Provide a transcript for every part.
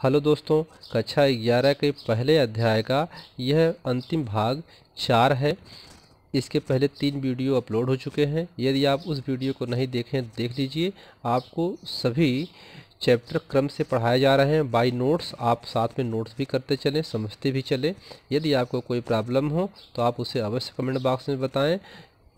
Hello दोस्तों, कक्षा 11 के पहले अध्याय का यह अंतिम भाग 4 है। इसके पहले 3 वीडियो अपलोड हो चुके हैं। यदि आप उस वीडियो को नहीं देखें तो देख लीजिए। आपको सभी चैप्टर क्रम से पढ़ाए जा रहे हैं बाय नोट्स। आप साथ में नोट्स भी करते चलें, समझते भी चलें। यदि आपको कोई प्रॉब्लम हो तो आप उसे अवश्य कमेंट बॉक्स में बताएं।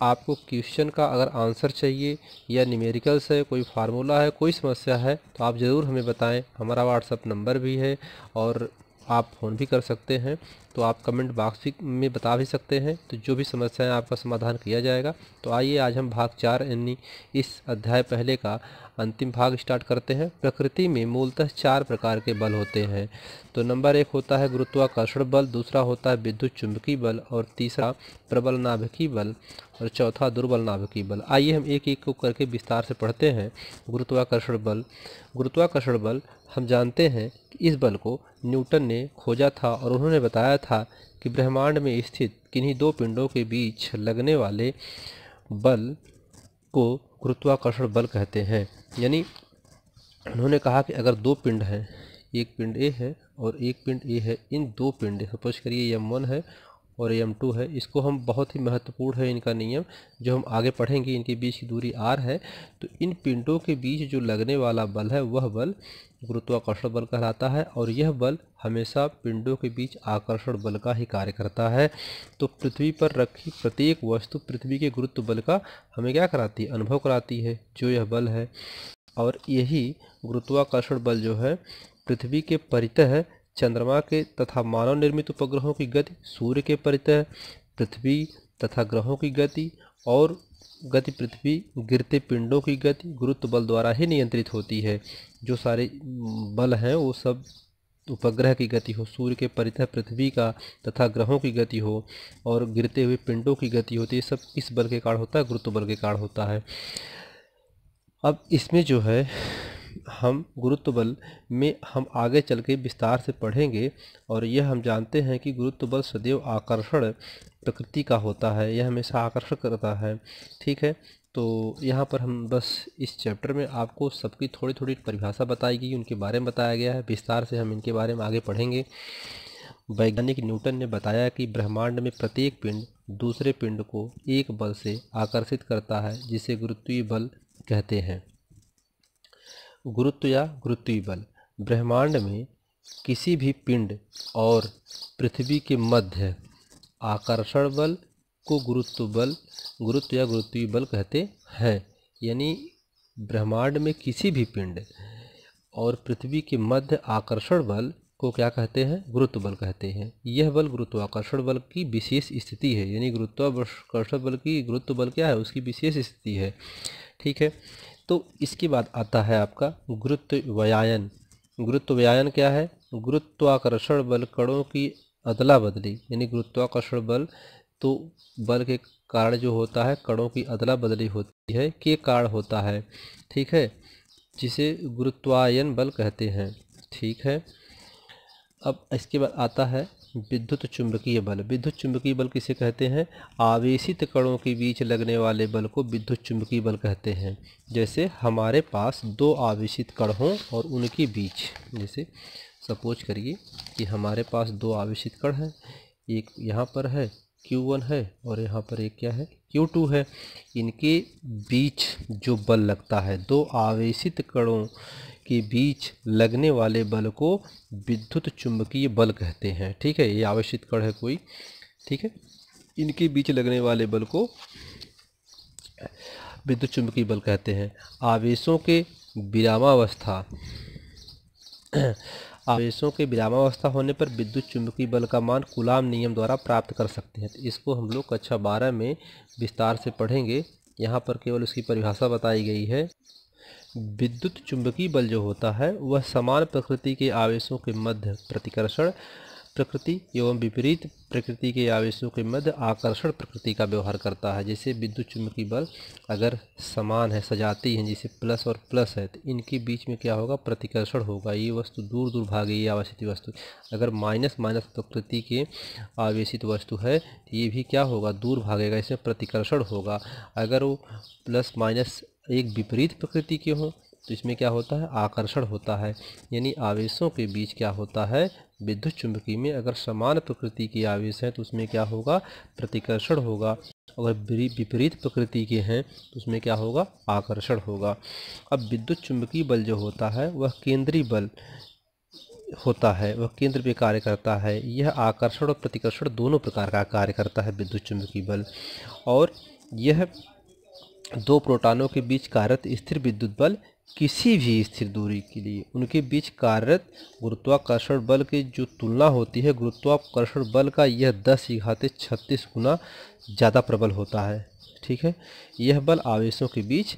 आपको क्वेश्चन का अगर आंसर चाहिए या न्यूमेरिकल्स है, कोई फार्मूला है, कोई समस्या है तो आप ज़रूर हमें बताएं। हमारा व्हाट्सअप नंबर भी है और आप फ़ोन भी कर सकते हैं, तो आप कमेंट बॉक्स में बता भी सकते हैं। तो जो भी समस्या है आपका समाधान किया जाएगा। तो आइए आज हम भाग 4 यानी इस अध्याय पहले का अंतिम भाग स्टार्ट करते हैं। प्रकृति में मूलतः 4 प्रकार के बल होते हैं। तो नंबर 1 होता है गुरुत्वाकर्षण बल, दूसरा होता है विद्युत चुंबकीय बल और तीसरा प्रबल नाभिकीय बल और चौथा दुर्बल नाभिकीय बल। आइए हम एक एक को करके विस्तार से पढ़ते हैं। गुरुत्वाकर्षण बल। गुरुत्वाकर्षण बल हम जानते हैं कि इस बल को न्यूटन ने खोजा था और उन्होंने बताया था कि ब्रह्मांड में स्थित किन्हीं 2 पिंडों के बीच लगने वाले बल को गुरुत्वाकर्षण बल कहते हैं। यानी उन्होंने कहा कि अगर 2 पिंड हैं, एक पिंड ए है और एक पिंड ए है, इन 2 पिंड सपोज करिए m1 है और m2 है। इसको हम बहुत ही महत्वपूर्ण है इनका नियम जो हम आगे पढ़ेंगे। इनके बीच की दूरी r है, तो इन पिंडों के बीच जो लगने वाला बल है वह बल गुरुत्वाकर्षण बल कहलाता है और यह बल हमेशा पिंडों के बीच आकर्षण बल का ही कार्य करता है। तो पृथ्वी पर रखी प्रत्येक वस्तु पृथ्वी के गुरुत्व बल का हमें क्या कराती है, अनुभव कराती है, जो यह बल है। और यही गुरुत्वाकर्षण बल जो है पृथ्वी के परितः चंद्रमा के तथा मानव निर्मित उपग्रहों की गति, सूर्य के परितः पृथ्वी तथा ग्रहों की गति और गति पृथ्वी गिरते पिंडों की गति गुरुत्व बल द्वारा ही नियंत्रित होती है। जो सारे बल हैं वो सब उपग्रह की गति हो, सूर्य के परितः पृथ्वी का तथा ग्रहों की गति हो और गिरते हुए पिंडों की गति होती है, सब इस बल के कारण होता है, गुरुत्व बल के कारण होता है। अब इसमें जो है हम गुरुत्व बल में हम आगे चल के विस्तार से पढ़ेंगे और यह हम जानते हैं कि गुरुत्व बल सदैव आकर्षण प्रकृति का होता है, यह हमेशा आकर्षण करता है। ठीक है, तो यहाँ पर हम बस इस चैप्टर में आपको सबकी थोड़ी थोड़ी परिभाषा बताई गई, उनके बारे में बताया गया है। विस्तार से हम इनके बारे में आगे पढ़ेंगे। वैज्ञानिक न्यूटन ने बताया कि ब्रह्मांड में प्रत्येक पिंड दूसरे पिंड को एक बल से आकर्षित करता है जिसे गुरुत्वीय बल कहते हैं। गुरुत्व या गुरुत्वीय बल। ब्रह्मांड में किसी भी पिंड और पृथ्वी के मध्य आकर्षण बल को गुरुत्व या गुरुत्वीय बल कहते हैं। यानी ब्रह्मांड में किसी भी पिंड और पृथ्वी के मध्य आकर्षण बल को क्या कहते हैं, गुरुत्व बल कहते हैं। यह बल गुरुत्वाकर्षण बल की विशेष स्थिति है। यानी गुरुत्वाकर्षण बल की गुरुत्व बल क्या है, उसकी विशेष स्थिति है। ठीक है, तो इसके बाद आता है आपका गुरुत्वायन। गुरुत्वायन क्या है, गुरुत्वाकर्षण बल कणों की अदला बदली। यानी गुरुत्वाकर्षण बल तो बल के कारण जो होता है कणों की अदला बदली होती है के कारण होता है। ठीक है, जिसे गुरुत्वायन बल कहते हैं। ठीक है, अब इसके बाद आता है विद्युत चुंबकीय बल। विद्युत चुंबकीय बल किसे कहते हैं, आवेशित कणों के बीच लगने वाले बल को विद्युत चुंबकीय बल कहते हैं। जैसे हमारे पास 2 आवेशित कण हों और उनके बीच, जैसे सपोज करिए कि हमारे पास 2 आवेशित कण हैं, एक यहाँ पर है Q1 है और यहाँ पर एक क्या है, Q2 है। इनके बीच जो बल लगता है, 2 आवेशित कणों के बीच लगने वाले बल को विद्युत चुंबकीय बल कहते हैं। ठीक है, ये आवेशित कण है कोई, ठीक है, इनके बीच लगने वाले बल को विद्युत चुंबकीय बल कहते हैं। आवेशों के विरामावस्था होने पर विद्युत चुंबकीय बल का मान कूलाम नियम द्वारा प्राप्त कर सकते हैं। तो इसको हम लोग कक्षा 12 में विस्तार से पढ़ेंगे। यहाँ पर केवल उसकी परिभाषा बताई गई है। विद्युत चुंबकीय बल जो होता है वह समान प्रकृति के आवेशों के मध्य प्रतिकर्षण प्रकृति एवं विपरीत प्रकृति के आवेशों के मध्य आकर्षण प्रकृति का व्यवहार करता है। जैसे विद्युत चुंबकीय बल अगर समान है, सजाती हैं, जैसे प्लस और प्लस है, तो इनके बीच में क्या होगा, प्रतिकर्षण होगा। ये वस्तु दूर दूर भागेगी, ये आवेशित वस्तु। अगर माइनस माइनस प्रकृति के आवेशित वस्तु है तो ये भी क्या होगा, दूर भागेगा, इसमें प्रतिकर्षण होगा। अगर वो प्लस माइनस एक विपरीत प्रकृति के हों तो इसमें क्या होता है, आकर्षण होता है। यानी आवेशों के बीच क्या होता है, विद्युत चुंबकी में अगर समान प्रकृति के आवेश हैं तो उसमें क्या होगा, प्रतिकर्षण होगा। अगर विपरीत प्रकृति के हैं तो उसमें क्या होगा, आकर्षण होगा। अब विद्युत चुंबकीय बल जो होता है वह केंद्रीय बल होता है, वह केंद्र पे कार्य करता है। यह आकर्षण और प्रतिकर्षण दोनों प्रकार का कार्य करता है विद्युत चुंबकीय बल। और यह दो प्रोटॉनों के बीच कार्यरत स्थिर विद्युत बल किसी भी स्थिर दूरी के लिए उनके बीच कार्यरत गुरुत्वाकर्षण बल की जो तुलना होती है, गुरुत्वाकर्षण बल का यह 10⁻36 गुना ज़्यादा प्रबल होता है। ठीक है, यह बल आवेशों के बीच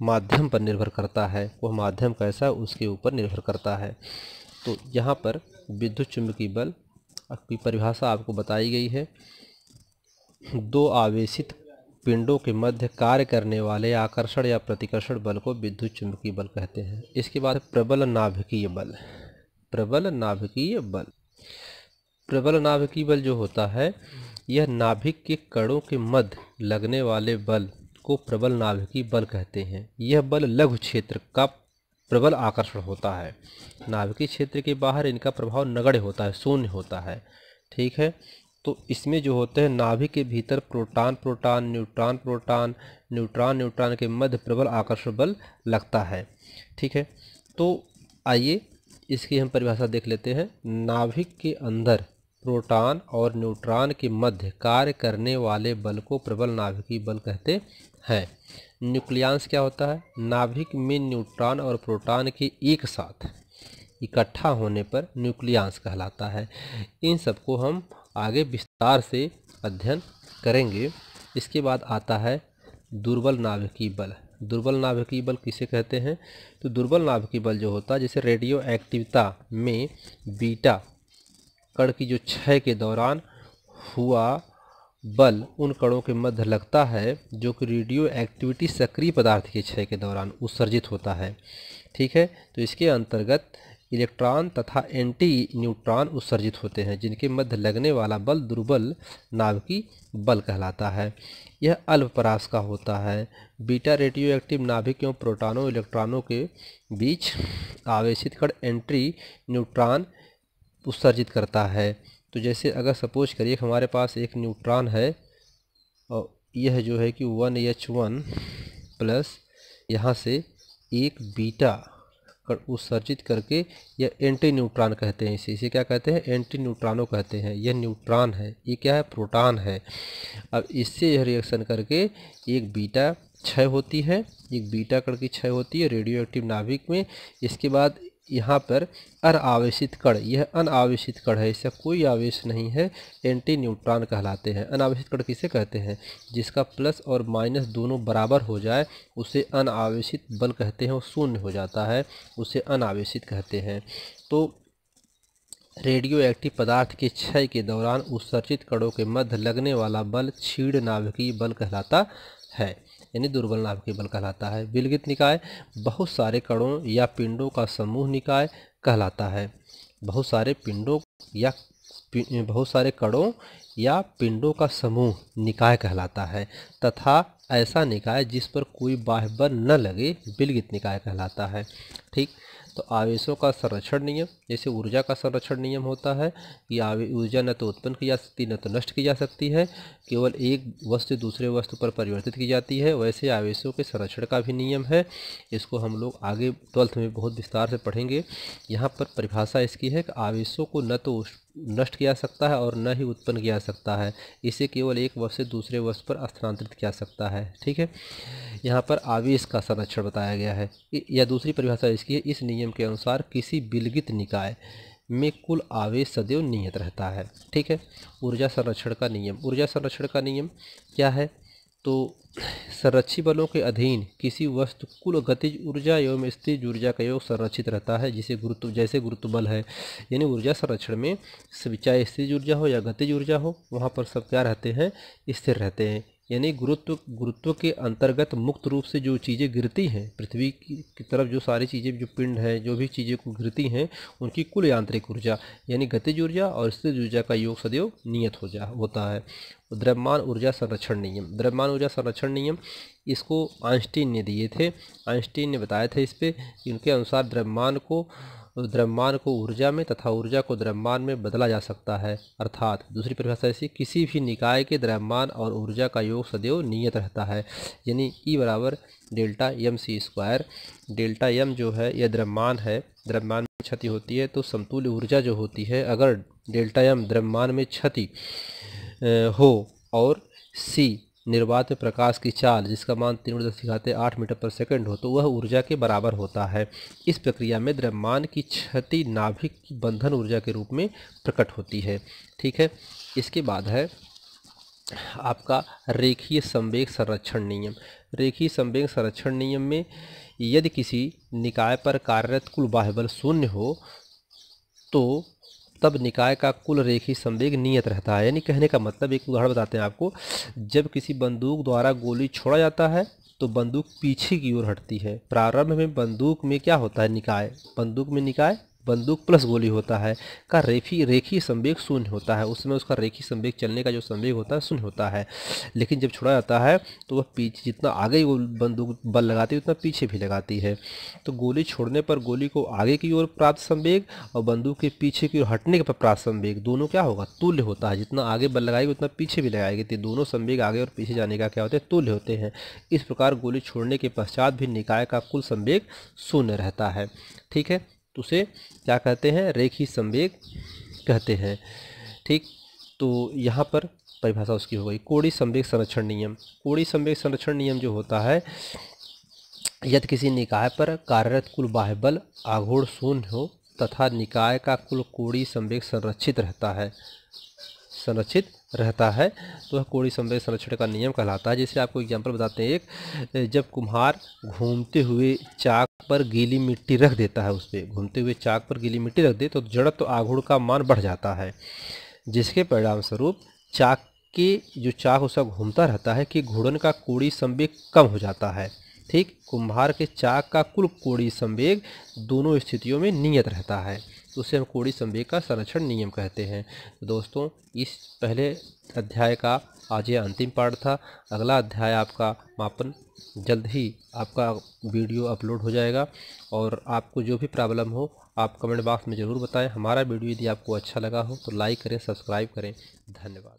माध्यम पर निर्भर करता है। वह माध्यम कैसा है उसके ऊपर निर्भर करता है। तो यहाँ पर विद्युत चुंबकीय बल की परिभाषा आपको बताई गई है। दो आवेशित पिंडों के मध्य कार्य करने वाले आकर्षण या प्रतिकर्षण बल को विद्युत चुंबकीय बल कहते हैं। इसके बाद प्रबल नाभिकीय बल। प्रबल नाभिकीय बल, प्रबल नाभिकीय बल जो होता है यह नाभिक के कणों के मध्य लगने वाले बल को प्रबल नाभिकीय बल कहते हैं। यह बल लघु क्षेत्र का प्रबल आकर्षण होता है। नाभिकीय क्षेत्र के बाहर इनका प्रभाव नगण्य होता है, शून्य होता है। ठीक है, तो इसमें जो होते हैं नाभिक के भीतर proton proton, neutron proton, neutron neutron के मध्य प्रबल आकर्षण बल लगता है। ठीक है, तो आइए इसकी हम परिभाषा देख लेते हैं। नाभिक के अंदर प्रोटॉन और न्यूट्रॉन के मध्य कार्य करने वाले बल को प्रबल नाभिकीय बल कहते हैं। न्यूक्लियांश क्या होता है, नाभिक में न्यूट्रॉन और प्रोटॉन के एक साथ इकट्ठा होने पर न्यूक्लियांश कहलाता है। इन सबको हम आगे विस्तार से अध्ययन करेंगे। इसके बाद आता है दुर्बल नाभिकीय बल। दुर्बल नाभिकीय बल किसे कहते हैं, तो दुर्बल नाभिकीय बल जो होता है जैसे रेडियो एक्टिविता में बीटा कण की जो क्षय के दौरान हुआ बल उन कणों के मध्य लगता है जो कि रेडियो एक्टिविटी सक्रिय पदार्थ के क्षय के दौरान उत्सर्जित होता है। ठीक है, तो इसके अंतर्गत इलेक्ट्रॉन तथा एंटी न्यूट्रॉन उत्सर्जित होते हैं जिनके मध्य लगने वाला बल दुर्बल नाभिकीय बल कहलाता है। यह अल्पपरास का होता है। बीटा रेडियो एक्टिव नाभिक एवं प्रोटॉनों इलेक्ट्रॉनों के बीच आवेशित कण एंटी न्यूट्रॉन उत्सर्जित करता है। तो जैसे अगर सपोज करिए हमारे पास एक न्यूट्रॉन है और यह जो है कि 1H1 प्लस यहाँ से एक बीटा उत्सर्जित करके यह एंटी न्यूट्रॉन कहते हैं। इसे क्या कहते हैं, एंटी न्यूट्रॉनो कहते हैं। यह न्यूट्रॉन है, ये क्या है, प्रोटॉन है। अब इससे यह रिएक्शन करके एक बीटा क्षय होती है, एक बीटा कण की क्षय होती है रेडियो एक्टिव नाभिक में। इसके बाद यहाँ पर अनावेशित कण, यह अनावेशित कण है, इसका कोई आवेश नहीं है, एंटी न्यूट्रॉन कहलाते हैं। अनावेशित कण किसे कहते हैं, जिसका प्लस और माइनस दोनों बराबर हो जाए उसे अनावेशित बल कहते हैं। वो शून्य हो जाता है उसे अनावेशित कहते हैं। तो रेडियो एक्टिव पदार्थ के क्षय के दौरान उत्सर्जित कणों के मध्य लगने वाला बल क्षीण नाभिकीय बल कहलाता है, यानी दुर्बल नाभिकीय बल कहलाता है। विलगित निकाय बहुत सारे कणों या पिंडों का समूह निकाय कहलाता है। बहुत सारे पिंडों या बहुत सारे कणों या पिंडों का समूह निकाय कहलाता है तथा ऐसा निकाय जिस पर कोई बाह्य बल न लगे विलगित निकाय कहलाता है। ठीक, तो आवेशों का संरक्षण नियम, जैसे ऊर्जा का संरक्षण नियम होता है कि ऊर्जा न तो उत्पन्न की जा सकती न तो नष्ट की जा सकती है, केवल एक वस्तु दूसरे वस्तु पर परिवर्तित की जाती है, वैसे आवेशों के संरक्षण का भी नियम है। इसको हम लोग आगे 12th में बहुत विस्तार से पढ़ेंगे। यहाँ पर परिभाषा इसकी है कि आवेशों को न तो नष्ट किया जा सकता है और न ही उत्पन्न किया जा सकता है, इसे केवल एक वस्तु से दूसरे वस्तु पर स्थानांतरित किया जा सकता है। ठीक है, यहाँ पर आवेश का संरक्षण बताया गया है। या दूसरी परिभाषा इसकी है, इस नियम के अनुसार किसी विलगित निकाय में कुल आवेश सदैव नियत रहता है। ठीक है, ऊर्जा संरक्षण का नियम। ऊर्जा संरक्षण का नियम क्या है, तो संरक्षी बलों के अधीन किसी वस्तु कुल गतिज ऊर्जा एवं स्थिर ऊर्जा का योग संरक्षित रहता है, जिसे जैसे गुरुत्व बल है। यानी ऊर्जा संरक्षण में चाहे स्थिर ऊर्जा हो या गतिज ऊर्जा हो, वहाँ पर सब क्या रहते हैं, स्थिर रहते हैं। यानी गुरुत्व के अंतर्गत मुक्त रूप से जो चीज़ें गिरती हैं पृथ्वी की तरफ, जो सारी चीज़ें, जो पिंड है, जो भी चीज़ें को गिरती हैं, उनकी कुल यांत्रिक ऊर्जा यानी गतिज ऊर्जा और स्थितिज ऊर्जा का योग सदैव नियत होता है। द्रव्यमान ऊर्जा संरक्षण नियम, द्रव्यमान ऊर्जा संरक्षण नियम, इसको आइंस्टीन ने दिए थे। आइंस्टीन ने बताया था इस पे कि उनके अनुसार द्रव्यमान को ऊर्जा में तथा ऊर्जा को द्रव्यमान में बदला जा सकता है। अर्थात दूसरी परिभाषा ऐसी, किसी भी निकाय के द्रव्यमान और ऊर्जा का योग सदैव नियत रहता है। यानी E बराबर delta M C square. Delta M जो है यह द्रव्यमान है, द्रव्यमान में क्षति होती है तो समतुल्य ऊर्जा जो होती है, अगर डेल्टा एम द्रव्यमान में क्षति हो और सी निर्वात में प्रकाश की चाल जिसका मान 3.8 मीटर पर सेकंड हो तो वह ऊर्जा के बराबर होता है। इस प्रक्रिया में द्रव्यमान की क्षति नाभिक की बंधन ऊर्जा के रूप में प्रकट होती है। ठीक है, इसके बाद है आपका रेखीय संवेग संरक्षण नियम। रेखीय संवेग संरक्षण नियम में यदि किसी निकाय पर कार्यरत कुल बाह्य बल शून्य हो तो तब निकाय का कुल रेखीय संवेग नियत रहता है। यानी कहने का मतलब, एक उदाहरण बताते हैं आपको, जब किसी बंदूक द्वारा गोली छोड़ा जाता है तो बंदूक पीछे की ओर हटती है। प्रारंभ में बंदूक में क्या होता है, निकाय, बंदूक में निकाय बंदूक प्लस गोली होता है का रेखीय संवेग शून्य होता है। उस समय उसका रेखीय संवेग चलने का जो संवेग होता है शून्य होता है। लेकिन जब छोड़ा जाता है तो वह पीछे, जितना आगे वो बंदूक बल लगाती है उतना पीछे भी लगाती है। तो गोली छोड़ने पर गोली को आगे की ओर प्राप्त संवेग और बंदूक के पीछे की ओर हटने पर प्राप्त संवेग दोनों क्या होगा, तुल्य होता है। जितना आगे बल लगाएगी उतना पीछे भी लगाएगी, तो दोनों संवेग आगे और पीछे जाने का क्या होते हैं, तुल्य होते हैं। इस प्रकार गोली छोड़ने के पश्चात भी निकाय का कुल संवेग शून्य रहता है। ठीक है, तो उसे क्या कहते हैं, रेखीय संवेग कहते हैं। ठीक, तो यहाँ पर परिभाषा उसकी हो गई। कोणीय संवेग संरक्षण नियम। कोणीय संवेग संरक्षण नियम जो होता है, यदि किसी निकाय पर कार्यरत कुल बाह्य बल आघूर्ण शून्य हो तथा निकाय का कुल कोणीय संवेग संरक्षित रहता है तो वह कोणीय संवेग संरक्षण का नियम कहलाता है। जैसे आपको एग्जांपल बताते हैं, एक जब कुम्हार घूमते हुए चाक पर गीली मिट्टी रख देता है, उस पर घूमते हुए चाक पर गीली मिट्टी रख दे तो जड़त्व आघूर्ण का मान बढ़ जाता है, जिसके परिणाम स्वरूप चाक उसका घूमता रहता है कि घूर्णन का कोणीय संवेग कम हो जाता है। ठीक, कुम्हार के चाक का कुल कोणीय संवेग दोनों स्थितियों में नियत रहता है, तो उसे हम कोणीय संवेग का संरक्षण नियम कहते हैं। तो दोस्तों, इस पहले अध्याय का आज ये अंतिम पार्ट था। अगला अध्याय आपका मापन, जल्द ही आपका वीडियो अपलोड हो जाएगा। और आपको जो भी प्रॉब्लम हो आप कमेंट बॉक्स में ज़रूर बताएं। हमारा वीडियो यदि आपको अच्छा लगा हो तो लाइक करें, सब्सक्राइब करें। धन्यवाद।